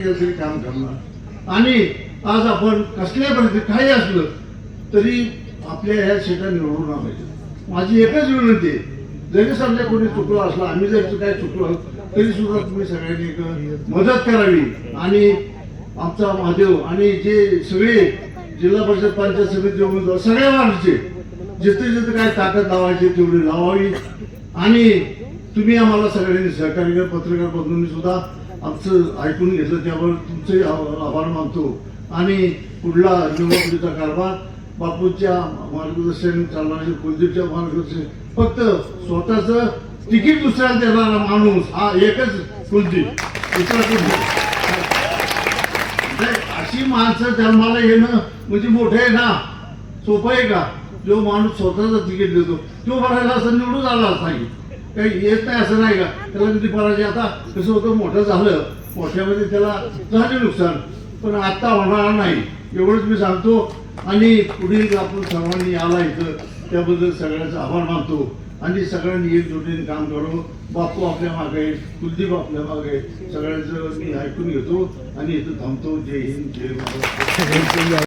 काम करणार आणि आज आपण कसल्या परिस्थितीत काही असलं तरी आपल्या ह्या सीटा निवडून आणायच्या. माझी एकच विनंती आहे, जरी समजा कोणी चुकलो असला, आम्ही जर काय चुकलो तरी सुद्धा तुम्ही सगळ्यांनी एक मदत करावी आणि आमचा महादेव आणि जे सगळे जिल्हा परिषद पंचायत समिती उमेदवार सगळ्या वार्डचे जिथे जिथे काय ताकद लावायची तेवढी लावावी आणि तुम्ही आम्हाला सगळ्यांनी सहकार्य करा. पत्रकार बंधूंनी सुद्धा आमचं ऐकून घेतलं, त्यावर तुमचे आभार मानतो आणि पुढला निवडणुकीचा कारभार बापूच्या मार्गदर्शन चालणारे कुलदीपच्या मार्गदर्शन, फक्त स्वतःच तिकीट दुसऱ्याला देणारा माणूस हा एकच कुलदीप, दुसरा कुलदीप. अशी माणसं जन्माला येणं म्हणजे मोठं आहे ना, सोपं आहे का? जो माणूस स्वतःच तिकीट देतो तो भरायला असं निवडून आला नाही, काही येत नाही असं नाही का? त्याला किती पराजय. आता कसं होतं, मोठं झालं, मोठ्यामध्ये त्याला झाले नुकसान, पण आता होणार नाही एवढंच मी सांगतो. आणि पुढील आपण सर्वांनी आला इथं त्याबद्दल सगळ्यांचा आभार मानतो आणि सगळ्यांनी एकजुटीने काम करावं. बापू आपल्या मागे, कुलदीप आपल्या मागे, सगळ्यांचं मी ऐकून घेतो आणि इथं थांबतो. जय हिंद, जय महाराष्ट्र.